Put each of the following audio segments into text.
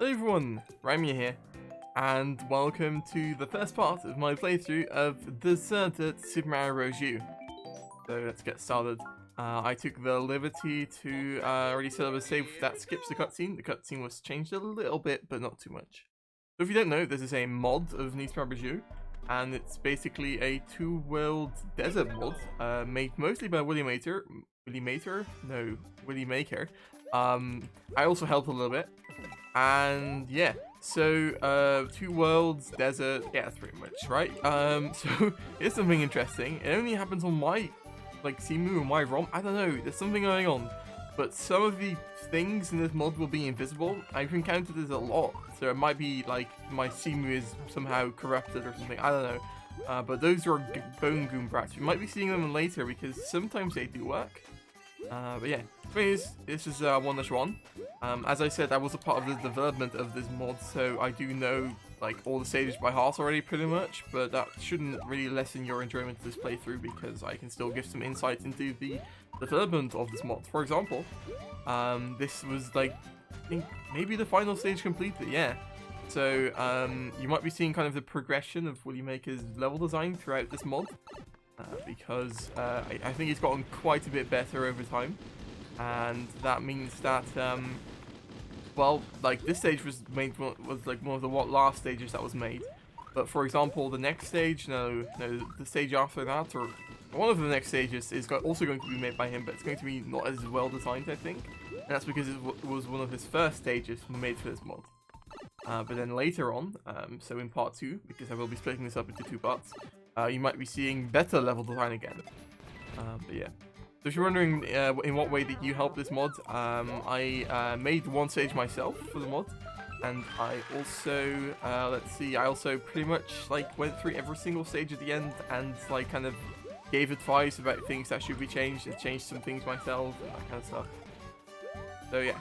Hello everyone, Rimea here, and welcome to the first part of my playthrough of Deserted Super Mario Bros. U. So let's get started. I took the liberty to already set up a save that skips the cutscene. The cutscene was changed a little bit, but not too much. So if you don't know, this is a mod of Super Mario Bros. U, and it's basically a two-world desert mod made mostly by Willie Maker. I also helped a little bit. And yeah, so two worlds, desert, yeah, that's pretty much right. So here's something interesting. It only happens on my Simu or my ROM. I don't know, there's something going on. But some of the things in this mod will be invisible. I've encountered this a lot, so it might be like my Simu is somehow corrupted or something. I don't know. But those are bone goon brats. You might be seeing them later because sometimes they do work. But yeah, anyways, this is 1-1. As I said, I was a part of the development of this mod, so I do know like all the stages by heart already pretty much, but that shouldn't really lessen your enjoyment of this playthrough because I can still give some insight into the development of this mod. For example, this was like, I think maybe the final stage completed, yeah. So you might be seeing kind of the progression of Willie Maker's level design throughout this mod. Because I think it's gotten quite a bit better over time, and that means that well, like this stage was like one of the last stages that was made. But for example, the next stage, the stage after that, or one of the next stages is also going to be made by him, but it's going to be not as well designed, I think, and that's because it was one of his first stages made for this mod. But then later on, so in part 2, because I will be splitting this up into 2 parts, you might be seeing better level design again. But yeah. So if you're wondering in what way did you help this mod, I made one stage myself for the mod, and I also, let's see, I also pretty much like went through every single stage at the end and like kind of gave advice about things that should be changed and changed some things myself and that kind of stuff. So yeah.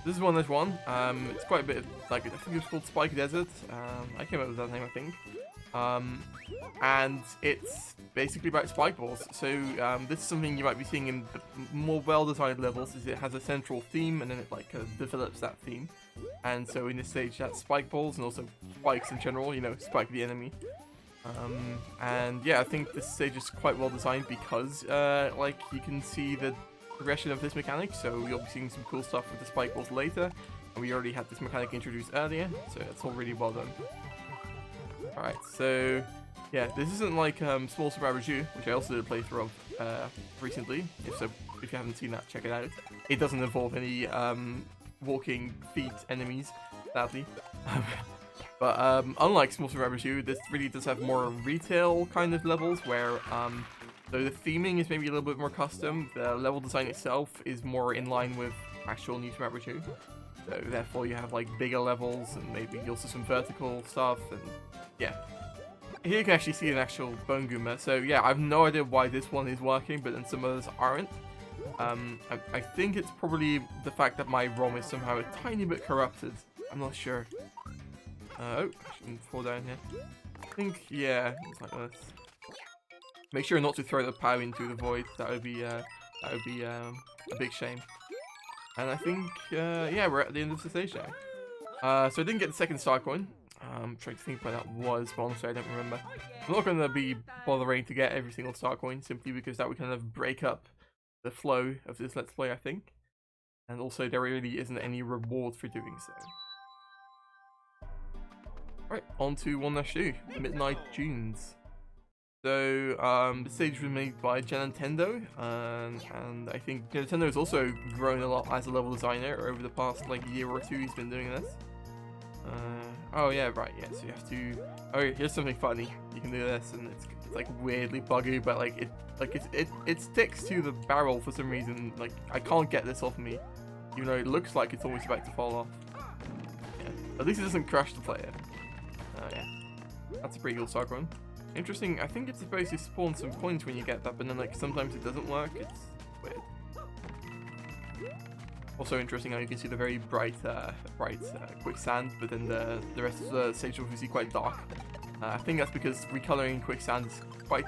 This is 1-1. It's quite a bit of, like, I think it's called Spike Desert. I came up with that name, I think. And it's basically about spike balls. So this is something you might be seeing in the more well-designed levels, is it has a central theme and then it like develops that theme. And so in this stage that's spike balls and also spikes in general, you know, spike the enemy. And yeah, I think this stage is quite well designed because like you can see the progression of this mechanic, so you'll be seeing some cool stuff with the spike balls later, and we already had this mechanic introduced earlier, so it's all really well done. Alright, so yeah, this isn't like Small Super Mario Bros. U, which I also did a playthrough of recently. If you haven't seen that, check it out. It doesn't involve any walking feet enemies, sadly. But unlike Small Super Mario Bros. U, this really does have more retail kind of levels where so the theming is maybe a little bit more custom. The level design itself is more in line with actual New Super Mario Bros. U. So therefore you have like bigger levels and maybe also some vertical stuff, and yeah. Here you can actually see an actual bone goomer. So yeah, I have no idea why this one is working, but then some others aren't. I think it's probably the fact that my ROM is somehow a tiny bit corrupted. I'm not sure. Oh, I shouldn't fall down here. I think, yeah, it's like this. Make sure not to throw the POW into the void. That would be a big shame. And I think yeah, we're at the end of the stage now. So I didn't get the second star coin. I'm trying to think where that was, but honestly I don't remember. I'm not going to be bothering to get every single star coin simply because that would kind of break up the flow of this Let's Play, I think. And also there really isn't any reward for doing so. Right, on to 1-2, Midnight Dunes. So, the stage was made by Nintendo, and I think Nintendo has also grown a lot as a level designer over the past like year or two. He's been doing this. Oh yeah, right, yeah. So you have to. Oh, here's something funny. You can do this, and it's like weirdly buggy, but like it sticks to the barrel for some reason. Like I can't get this off me, even though it looks like it's almost about to fall off. Yeah. At least it doesn't crush the player. Yeah, that's a pretty cool star coin. Interesting, I think it's supposed to spawn some coins when you get that, but then like sometimes it doesn't work. It's weird. Also interesting how you can see the very bright quicksand, but then the rest of the stage is obviously quite dark. I think that's because recoloring quicksand is quite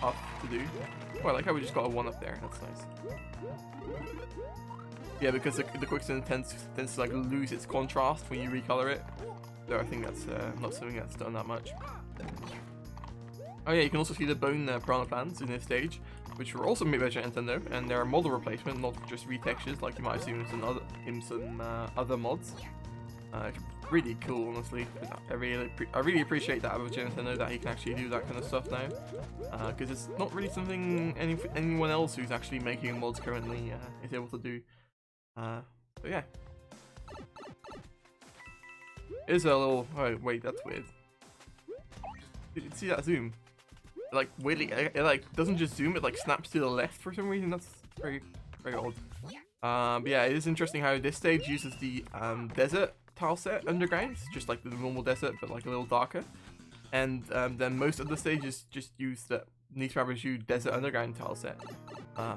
tough to do. Well, I like how we just got a 1 up there. That's nice. Yeah, because the quicksand tends to like lose its contrast when you recolor it. So I think that's not something that's done that much. Oh yeah, you can also see the bone piranha plants in this stage, which were also made by Nintendo, and they're a model replacement, not just retextures like you might have seen in some other mods. It's really cool, honestly. I really appreciate that about Nintendo, that he can actually do that kind of stuff now, because it's not really something anyone else who's actually making mods currently is able to do. But yeah, here's a little. Oh wait, that's weird. Did you see that zoom? Like weirdly, it like doesn't just zoom; it like snaps to the left for some reason. That's very odd. But yeah, it is interesting how this stage uses the desert tile set underground, just like the normal desert, but like a little darker. And then most of the stages just use the Rimea desert underground tile set.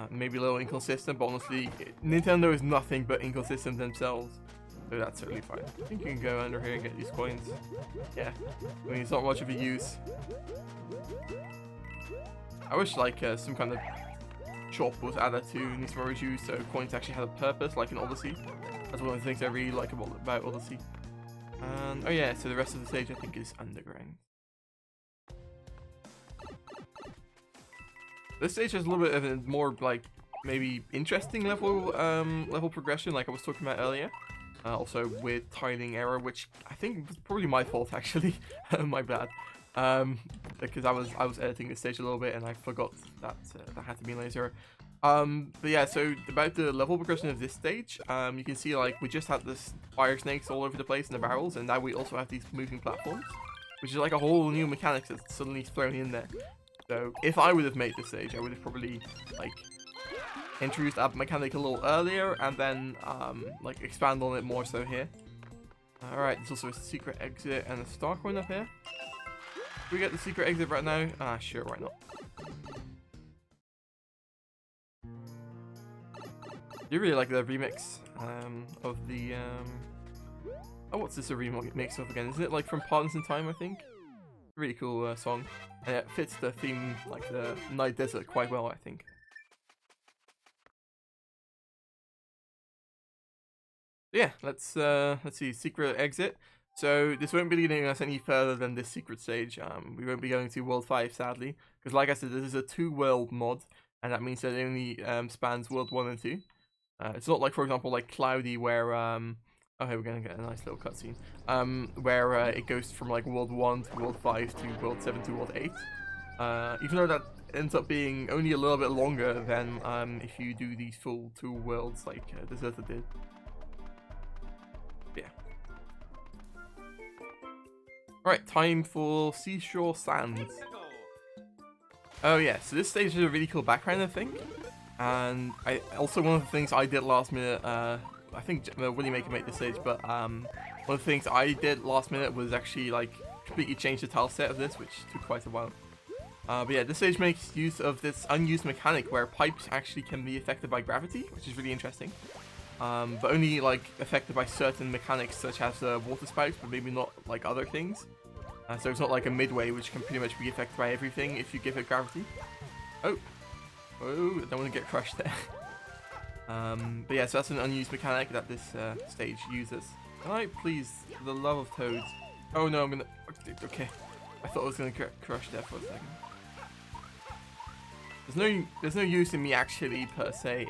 Maybe a little inconsistent, but honestly, Nintendo is nothing but inconsistent themselves. So that's totally fine. I think you can go under here and get these coins. Yeah, I mean, it's not much of a use. I wish like some kind of shop was added to Rimea so coins actually had a purpose, like in Odyssey. That's one of the things I really like about Odyssey. And oh yeah, so the rest of the stage I think is underground. This stage has a little bit of a more like maybe interesting level progression, like I was talking about earlier. Also with tiling error, which I think was probably my fault actually. My bad. Because I was editing this stage a little bit and I forgot that that had to be laser. But yeah, so about the level progression of this stage, you can see like we just had this fire snakes all over the place in the barrels, and now we also have these moving platforms, which is like a whole new mechanic that's suddenly thrown in there. So if I would have made this stage, I would have probably like introduced that mechanic a little earlier and then like expand on it more so here. Alright, there's also a secret exit and a star coin up here. Can we get the secret exit right now? Ah, sure, why not? I really like the remix of the oh, what's this a remix of again? Isn't it like from Partners in Time, I think? Really cool song. And it fits the theme, like the night desert, quite well, I think. Yeah, let's see, secret exit. So this won't be leading us any further than this secret stage. We won't be going to World 5, sadly, because like I said, this is a 2-world mod, and that means that it only spans World 1 and 2. It's not like, for example, like Cloudy, where okay, we're gonna get a nice little cutscene. Where it goes from like World 1 to World 5 to World 7 to World 8. Even though that ends up being only a little bit longer than if you do these full 2 worlds like Deserted did. Yeah. Alright, time for Seashore Sands. Oh yeah, so this stage is a really cool background, I think. And also one of the things I did last minute, I think Willie Maker made this stage, but one of the things I did last minute was actually like completely change the tile set of this, which took quite a while. But yeah, this stage makes use of this unused mechanic where pipes actually can be affected by gravity, which is really interesting. But only like affected by certain mechanics such as water spouts, but maybe not like other things. So it's not like a midway, which can pretty much be affected by everything if you give it gravity. Oh, I don't want to get crushed there. But yeah, so that's an unused mechanic that this stage uses. Can I please, for the love of toads? Oh no, I'm gonna. Okay, I thought I was gonna get crushed there for a second. There's no use in me actually per se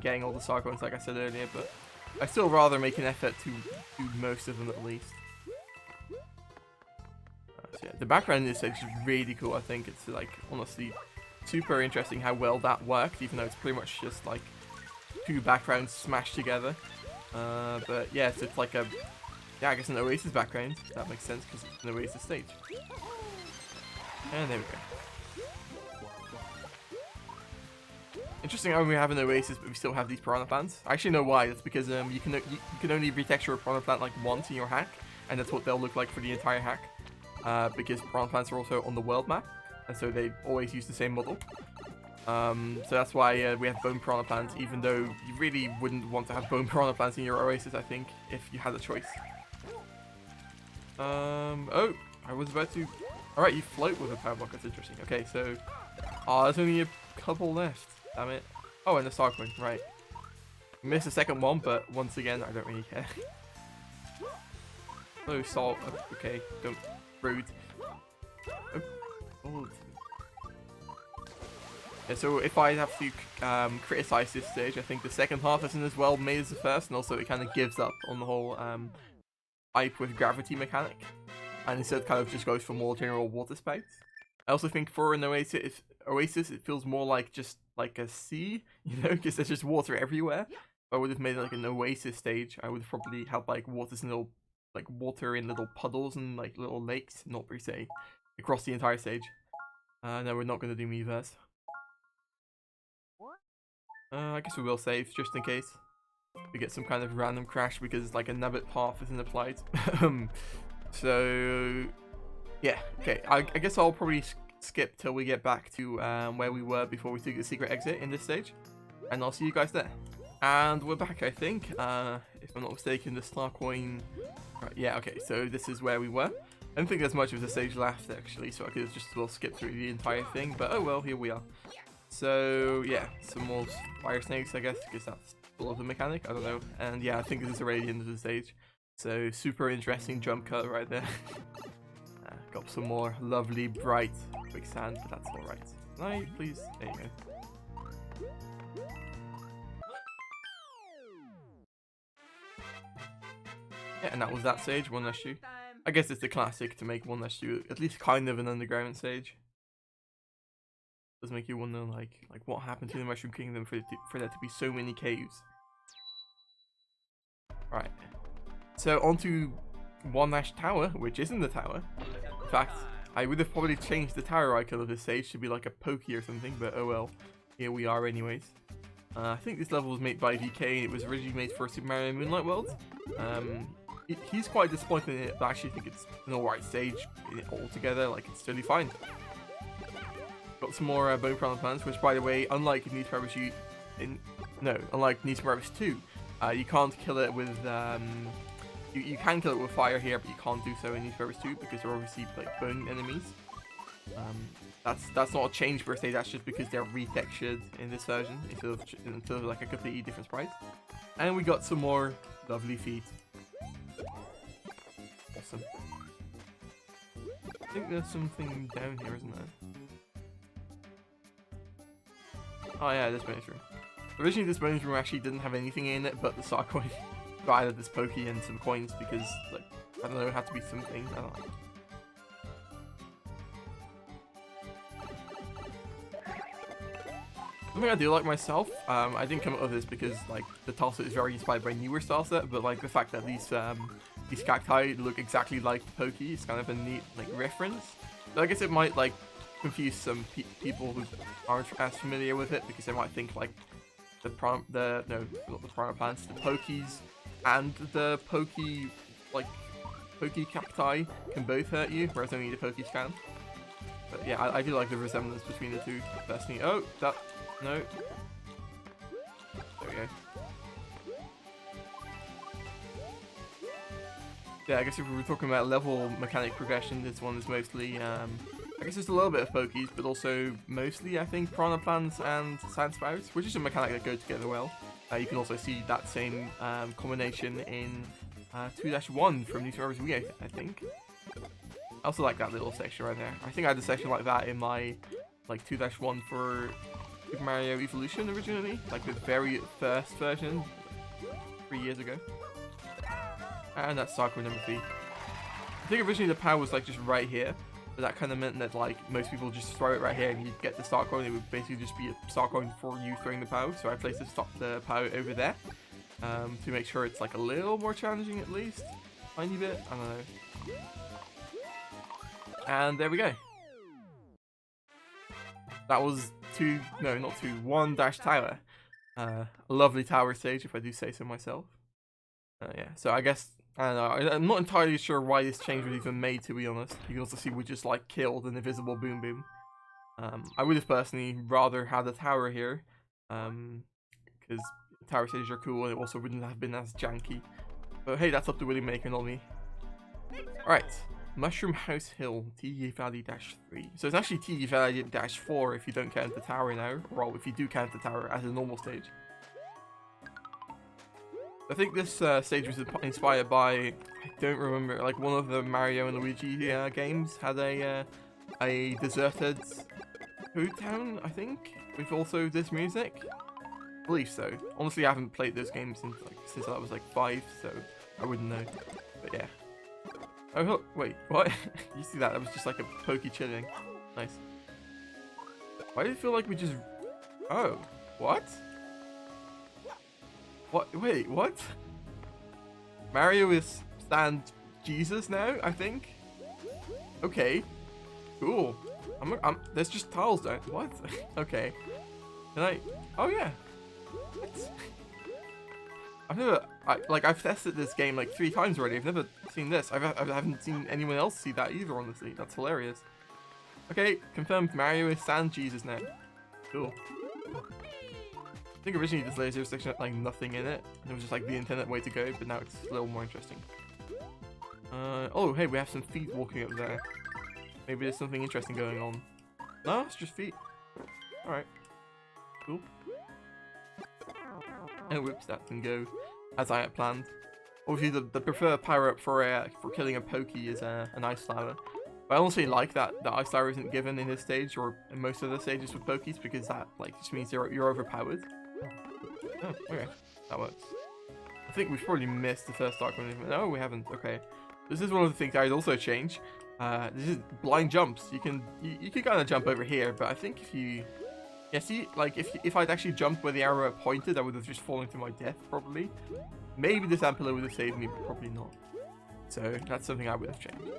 getting all the star coins like I said earlier, but I still rather make an effort to do most of them at least. So yeah, the background in this stage is really cool. I think it's like honestly super interesting how well that worked, even though it's pretty much just like 2 backgrounds smashed together. But yeah, so it's like a I guess an Oasis background. If that makes sense because it's an Oasis stage. And there we go. Interesting how we have an Oasis, but we still have these piranha plants. I actually know why. That's because you can only retexture a piranha plant like once in your hack, and that's what they'll look like for the entire hack. Because piranha plants are also on the world map, and so they always use the same model. So that's why we have bone piranha plants, even though you really wouldn't want to have bone piranha plants in your Oasis, I think, if you had a choice. Oh, I was about to. All right, you float with a power block. That's interesting. Okay, so there's only a couple left. Damn it. Oh, and the star coin, right. Missed the second one, but once again, I don't really care. Oh, salt. Okay, don't. Rude. Oh, gold. Yeah, so if I have to criticize this stage, I think the second half isn't as well made as the first, and also it kind of gives up on the whole pipe with gravity mechanic, and instead kind of just goes for more general water spouts. I also think for an oasis, it feels more like just like a sea, you know, because there's just water everywhere. If I would have made like an oasis stage, I would have probably had like water in little puddles and like little lakes, not per se, across the entire stage. No, we're not gonna do Miiverse. I guess we will save just in case we get some kind of random crash because like a nabbit path isn't applied. So yeah, okay. I guess I'll probably skip till we get back to where we were before we took the secret exit in this stage, and I'll see you guys there. And we're back, I think. If I'm not mistaken, the star coin. Right, yeah, okay. So this is where we were. I don't think there's much of the stage left actually, so I could have just as well skipped through the entire thing. But oh well, here we are. So yeah, some more fire snakes, I guess, because that's full of the mechanic. I don't know. And yeah, I think this is already the end of the stage. So super interesting jump cut right there. Got some more lovely bright quicksand, but that's alright. Can I please? There you go. Yeah, and that was that stage, 1-2. I guess it's the classic to make 1-2 at least kind of an underground stage. Does make you wonder like what happened to the Mushroom Kingdom for there to be so many caves. Right. So onto 1-Tower, which isn't the tower. In fact, I would have probably changed the tower icon of this stage to be like a pokey or something, but oh well. Here we are anyways. I think this level was made by VK. It was originally made for Super Mario Moonlight World. He's quite disappointed in it, but I actually think it's an alright stage altogether. Like, it's totally fine. Got some more bone piranha plants, which, by the way, unlike Need for Speed unlike Need for Speed 2, you can't kill it with you can kill it with fire here, but you can't do so in Need for Speed 2 because they're obviously like bone enemies. That's not a change per se. That's just because they're retextured in this version instead of like a completely different sprite. And we got some more lovely feet. Awesome. I think there's something down here, isn't there? Oh yeah, this bonus room. Originally this bonus room actually didn't have anything in it but the star coin. But I added this pokey and some coins because, like, I don't know, it had to be something. I don't know. Something I do like myself, I didn't come up with this because, like, the tileset is very inspired by newer tileset, but, like, the fact that these cacti look exactly like the pokey is kind of a neat, like, reference. So I guess it might, like, confuse some people who aren't as familiar with it because they might think, like, not the piranha plants, the pokies and the pokey cacti can both hurt you, whereas only the pokies can. But yeah, I do like the resemblance between the two. Personally. Oh, that no. There we go. Yeah, I guess if we were talking about level mechanic progression, this one is mostly I guess there's a little bit of pokies, but also mostly, I think, piranha plants and sand spouts, which is a mechanic that go together well. You can also see that same combination in 2-1 from Need for Speed Wii, I think. I also like that little section right there. I think I had a section like that in my 2-1 for Super Mario Evolution originally, like the very first version, 3 years ago. And that's Star Coin number 3. I think originally the power was like just right here. But that kind of meant that like most people just throw it right here and you'd get the star coin. It would basically just be a star coin for you throwing the POW. So I placed the POW over there to make sure it's like a little more challenging at least. Tiny bit, I don't know. And there we go. That was 1-Tower. A lovely tower stage if I do say so myself. Yeah, so I guess I don't know, I'm not entirely sure why this change was even made, to be honest. You can also see we just like killed an invisible Boom Boom. I would have personally rather had a tower here, because tower stages are cool and it also wouldn't have been as janky. But hey, that's up to Willie Maker, not me. Alright, Mushroom House Hill, TD Valley-3. So it's actually TD Valley-4 if you don't count the tower now, or well, if you do count the tower as a normal stage. I think this stage was inspired by, I don't remember, like one of the Mario and Luigi games had a deserted food town, I think, with also this music. I believe so. Honestly, I haven't played those games since I was like 5, so I wouldn't know. But yeah. Oh, wait, what? You see that? That was just like a pokey chilling. Nice. Why did it feel like we just... Oh, what? What? Wait, what? Mario is stand Jesus now, I think? Okay. Cool. There's just tiles down. What? Okay. Can I... Oh, yeah. What? I've tested this game like 3 times already. I've never seen this. I haven't seen anyone else see that either, honestly. That's hilarious. Okay, confirmed. Mario is Sand Jesus now. Cool. I think originally this laser section had like nothing in it. And it was just like the intended way to go, but now it's a little more interesting. Oh, hey, we have some feet walking up there. Maybe there's something interesting going on. No, it's just feet. Alright. Cool. And whoops, that can go as I had planned. Obviously, the preferred power-up for killing a Pokey is an Ice Flower. But I honestly like that the Ice Flower isn't given in this stage or in most of the stages with Pokies because that like just means you're overpowered. Oh, okay, that works. I think we've probably missed the first Dark One. No, we haven't. Okay, this is one of the things I'd also change. This is blind jumps. You can kind of jump over here, but I think if you see, like if I'd actually jumped where the arrow pointed, I would have just fallen to my death probably. Maybe this Ampler would have saved me, but probably not. So that's something I would have changed.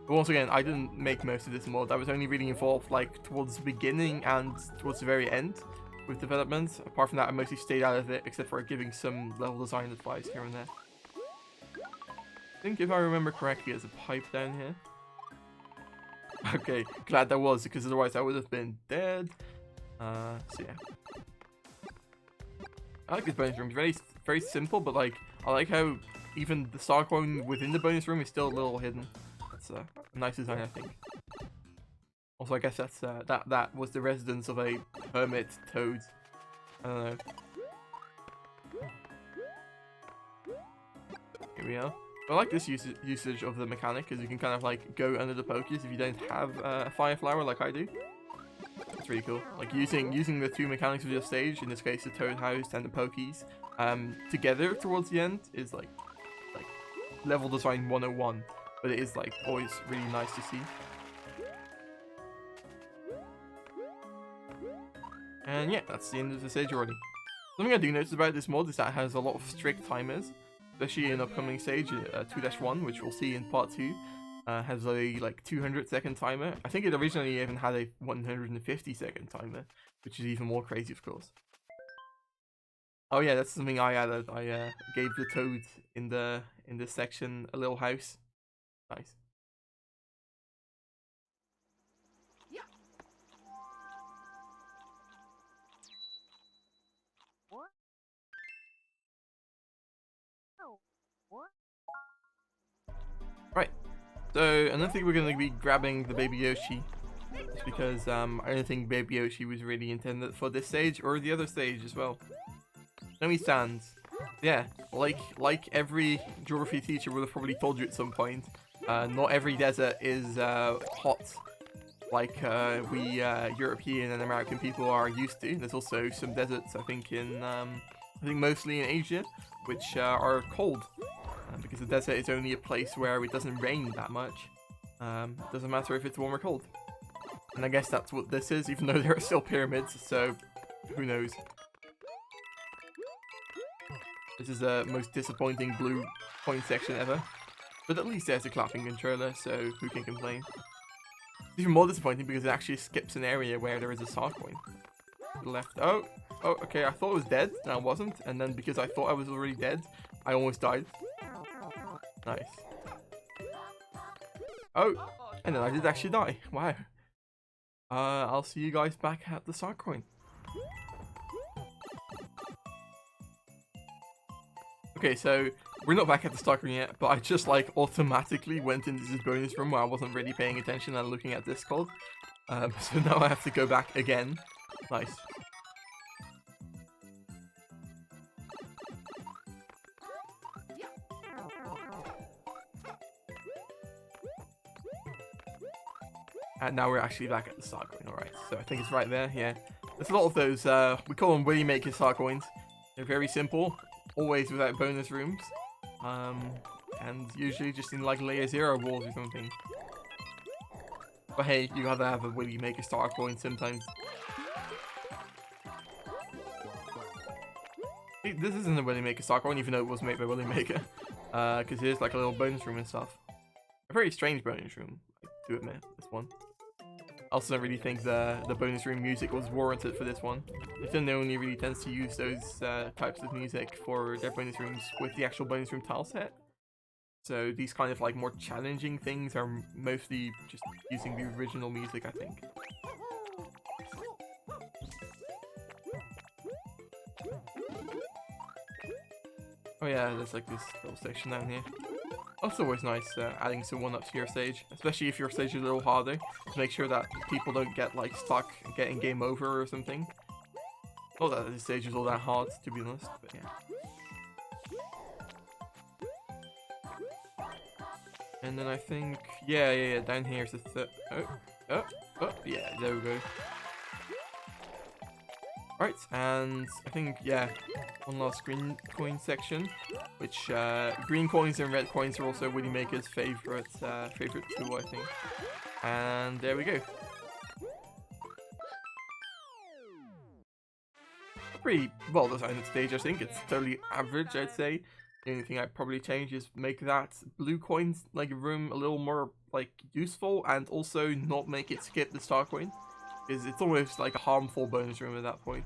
But once again, I didn't make most of this mod. I was only really involved like towards the beginning and towards the very end with development. Apart from that, I mostly stayed out of it, except for giving some level design advice here and there. I think if I remember correctly, there's a pipe down here. Okay, glad that was, because otherwise I would have been dead. So yeah. I like this bonus room. It's very, very simple, but like I like how even the star coin within the bonus room is still a little hidden. That's a nice design, I think. Also, I guess that's that was the residence of a hermit toad. I don't know. Here we are. I like this usage of the mechanic, because you can kind of like go under the Pokies if you don't have a fire flower like I do. It's really cool. Like using the 2 mechanics of your stage, in this case the Toad House and the Pokies, together towards the end is like level design 101. But it is like always really nice to see. And yeah, that's the end of the stage already. Something I do notice about this mod is that it has a lot of strict timers, especially in upcoming stage 2-1, which we'll see in part 2. Has a like 200-second timer. I think it originally even had a 150-second timer, which is even more crazy, of course. Oh yeah, that's something I added. I gave the toad in this section a little house. Nice. Right. So I don't think we're going to be grabbing the Baby Yoshi, just because I don't think Baby Yoshi was really intended for this stage or the other stage as well. Let me stand. Yeah, like every geography teacher would have probably told you at some point, not every desert is hot like we European and American people are used to. There's also some deserts, I think mostly in Asia, which are cold. Because the desert is only a place where it doesn't rain that much. It doesn't matter if it's warm or cold. And I guess that's what this is, even though there are still pyramids, so who knows. This is the most disappointing blue point section ever. But at least there's a clapping controller, so who can complain? It's even more disappointing because it actually skips an area where there is a star coin. To the left. Oh, okay, I thought I was dead, and I wasn't. And then because I thought I was already dead, I almost died. Nice. Oh, and then I did actually die. Wow. I'll see you guys back at the star coin. Okay, so we're not back at the star coin yet, but I just like automatically went into this bonus room where I wasn't really paying attention and looking at Discord. So now I have to go back again. Nice. And now we're actually back at the star coin. Alright, so I think it's right there, yeah. There's a lot of those, we call them Willy Maker star coins. They're very simple, always without bonus rooms. And usually just in like layer 0 walls or something. But hey, you gotta have a Willy Maker star coin sometimes. This isn't a Willy Maker star coin, even though it was made by Willy Maker. Because here's like a little bonus room and stuff. A very strange bonus room, I do admit, this one. I also don't really think the bonus room music was warranted for this one. Nintendo only really tends to use those types of music for their bonus rooms with the actual bonus room tile set. So these kind of like more challenging things are mostly just using the original music, I think. Oh yeah, there's like this little section down here. That's always nice, adding someone up to your stage, especially if your stage is a little harder, to make sure that people don't get like stuck and getting game over or something. Not that this stage is all that hard, to be honest, but yeah. And then I think, yeah, down here's the oh, yeah, there we go. Right, and I think, yeah, one last green coin section, which green coins and red coins are also Willy Maker's favorite tool, I think. And there we go. A pretty well designed stage, I think. It's totally average, I'd say. The only thing I'd probably change is make that blue coins like room a little more like useful, and also not make it skip the star coin. Because it's almost like a harmful bonus room at that point.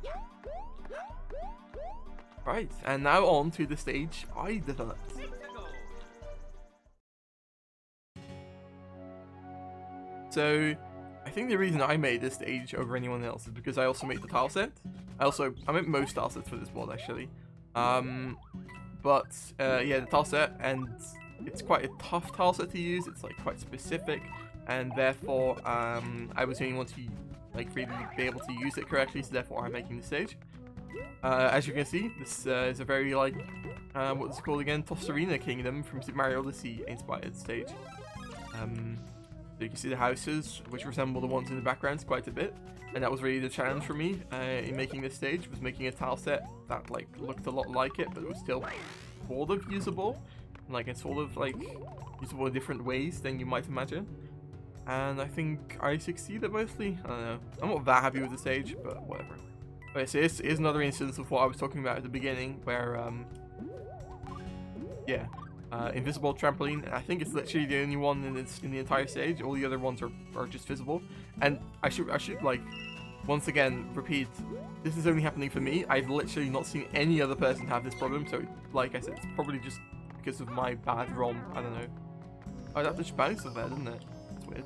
Right, and now on to the stage I developed. So, I think the reason I made this stage over anyone else is because I also made the tile set. I made most tile sets for this mod actually. Yeah, the tile set, and it's quite a tough tile set to use. It's like quite specific, and therefore I was the only one to like really be able to use it correctly, so therefore I'm making the stage. As you can see, this is a very like what's it called again? Tostarena Kingdom from Super Mario Odyssey inspired stage. So you can see the houses, which resemble the ones in the backgrounds quite a bit, and that was really the challenge for me in making this stage, was making a tile set that like looked a lot like it, but it was still sort of usable, like it's sort of like usable in different ways than you might imagine. And I think I succeeded mostly. I don't know. I'm not that happy with the stage, but whatever. Okay, so here's another instance of what I was talking about at the beginning, where invisible trampoline. I think it's literally the only one in the entire stage. All the other ones are just visible. And I should like once again repeat, this is only happening for me. I've literally not seen any other person have this problem. So like I said, it's probably just because of my bad ROM. I don't know. Oh, that just bounced off there, didn't it? That's weird.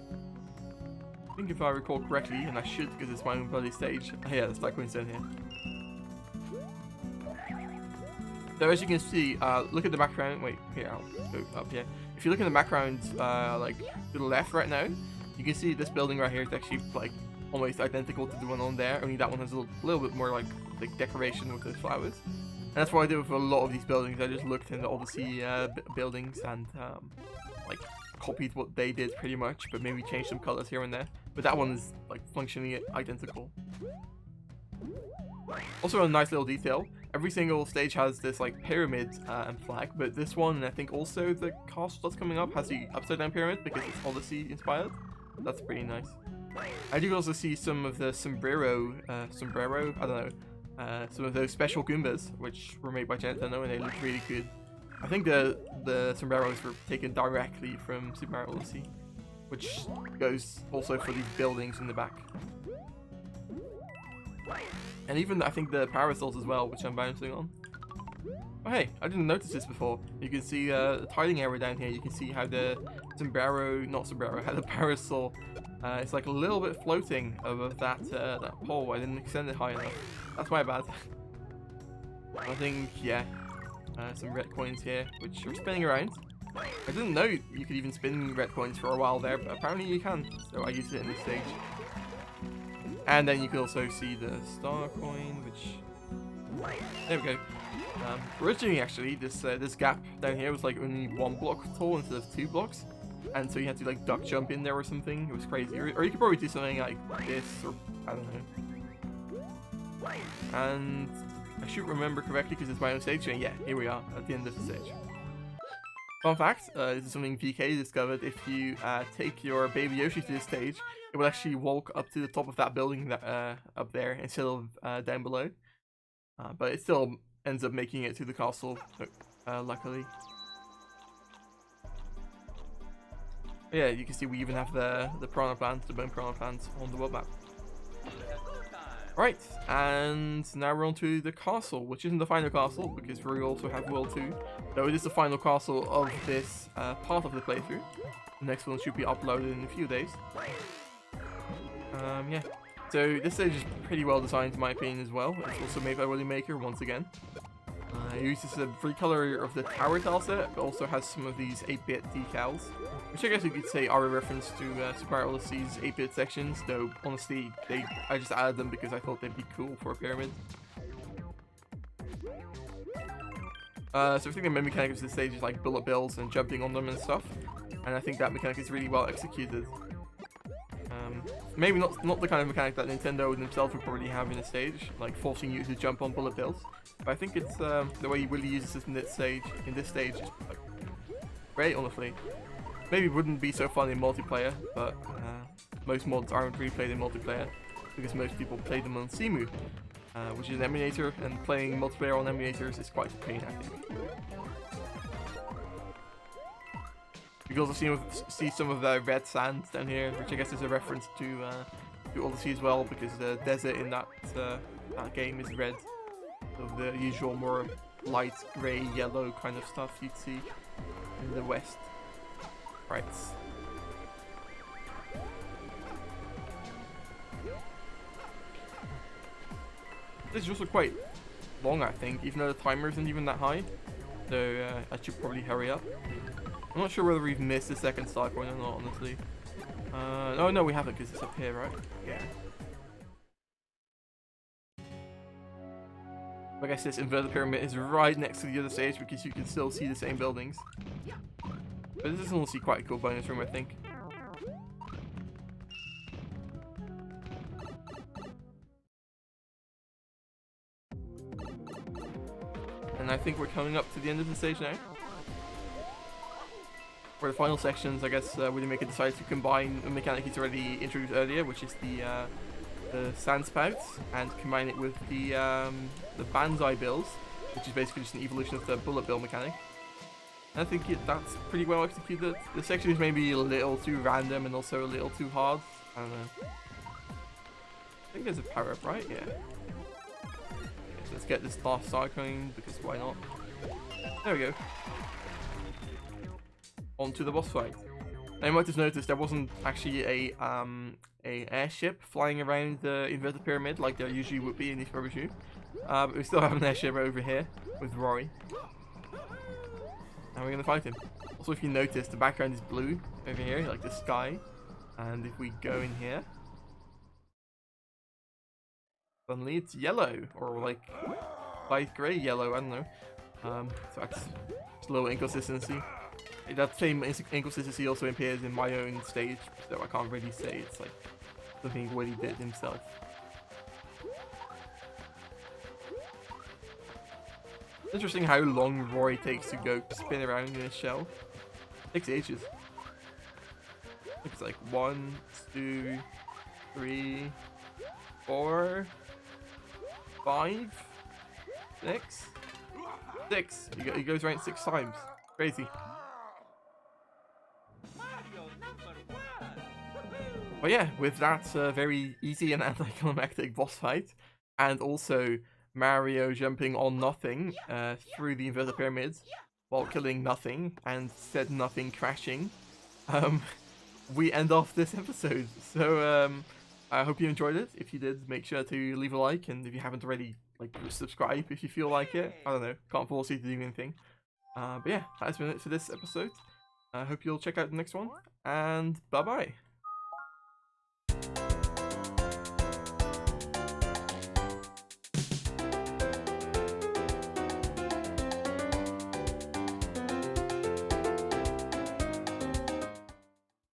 I think if I recall correctly, and I should because it's my own bloody stage. Oh, yeah, the star coin's down here. So as you can see, look at the background. Wait, here, I'll go up here. If you look in the background, like to the left right now, you can see this building right here is actually like almost identical to the one on there. Only that one has a little bit more like decoration with the flowers. And that's what I did with a lot of these buildings. I just looked into all the buildings and like copied what they did pretty much, but maybe changed some colors here and there. But that one is like functionally identical. Also a nice little detail. Every single stage has this like pyramid and flag, but this one, and I think also the castle that's coming up, has the upside down pyramid because it's Odyssey inspired. That's pretty nice. I do also see some of the sombrero, I don't know, some of those special Goombas, which were made by Nintendo, and they look really good. I think the sombreros were taken directly from Super Mario Odyssey, which goes also for these buildings in the back. And even, I think, the parasols as well, which I'm bouncing on. Oh hey, I didn't notice this before. You can see the tiling area down here. You can see how the how the parasol it's like a little bit floating above that pole. I didn't extend it high enough. That's my bad. I think, yeah, some red coins here, which are spinning around. I didn't know you could even spin red coins for a while there, but apparently you can. So I used it in this stage. And then you can also see the star coin, which, there we go. Originally, actually, this gap down here was like only 1 block tall instead of 2 blocks. and so you had to like duck jump in there or something. It was crazy. Or you could probably do something like this, or I don't know. And I should remember correctly because it's my own stage. And yeah, here we are at the end of the stage. Fun fact, this is something VK discovered. If you take your baby Yoshi to this stage, it will actually walk up to the top of that building that up there instead of down below. But it still ends up making it to the castle, luckily. But yeah, you can see we even have the piranha plant, the bone piranha plant on the world map. Right, and now we're on to the castle, which isn't the final castle, because we also have World 2, though it is the final castle of this part of the playthrough. The next one should be uploaded in a few days. Yeah, so this stage is pretty well designed in my opinion as well. It's also made by Willy Maker once again. It uses a free color of the tower tile set, but also has some of these 8-bit decals, which I guess you could say are a reference to Super Mario Odyssey's 8-bit sections, though honestly, I just added them because I thought they'd be cool for a pyramid. So I think the main mechanic of this stage is like bullet bills and jumping on them and stuff, and I think that mechanic is really well executed. Maybe not the kind of mechanic that Nintendo themselves would probably have in a stage, like forcing you to jump on bullet bills. But I think it's the way Willy uses it in this stage is like, great, honestly. Maybe it wouldn't be so fun in multiplayer, but most mods aren't really played in multiplayer because most people play them on Cemu, which is an emulator, and playing multiplayer on emulators is quite a pain, I think. You can also see some of the red sand down here, which I guess is a reference to Odyssey as well, because the desert in that game is red. So the usual more light grey, yellow kind of stuff you'd see in the west. Right. This is also quite long, I think, even though the timer isn't even that high. So I should probably hurry up. I'm not sure whether we've missed the second star coin or not, honestly. Oh no, we haven't, because it's up here, right? Yeah. I guess this inverted pyramid is right next to the other stage because you can still see the same buildings. But this is honestly quite a cool bonus room, I think. And I think we're coming up to the end of the stage now. For the final sections, I guess Willy Maker decided to combine a mechanic he's already introduced earlier, which is the sand spouts, and combine it with the banzai bills, which is basically just an evolution of the bullet bill mechanic. And I think that's pretty well executed. The section is maybe a little too random and also a little too hard. I don't know. I think there's a power up, right? Yeah. Okay, so let's get this last star coin because why not? There we go. Onto the boss fight. Now you might have noticed there wasn't actually a airship flying around the inverted pyramid like there usually would be in these rubber. But we still have an airship over here with Rory. And we're gonna fight him. Also, if you notice, the background is blue over here, like the sky. And if we go in here, suddenly it's yellow, or like light grey yellow, I don't know. So that's just a little inconsistency. That same inconsistency also appears in my own stage, so I can't really say it's like something Willy did himself. It's interesting how long Rory takes to go spin around in his shell. It takes ages. It's like 1, 2, 3, 4, 5, 6. 6. He goes around 6 times. Crazy. But yeah, with that very easy and anticlimactic boss fight, and also Mario jumping on nothing through the inverted pyramids while killing nothing and said nothing crashing, we end off this episode. So I hope you enjoyed it. If you did, make sure to leave a like, and if you haven't already, like, subscribe if you feel like it. I don't know, can't force you to do anything. But yeah, that's been it for this episode. I hope you'll check out the next one, and bye bye.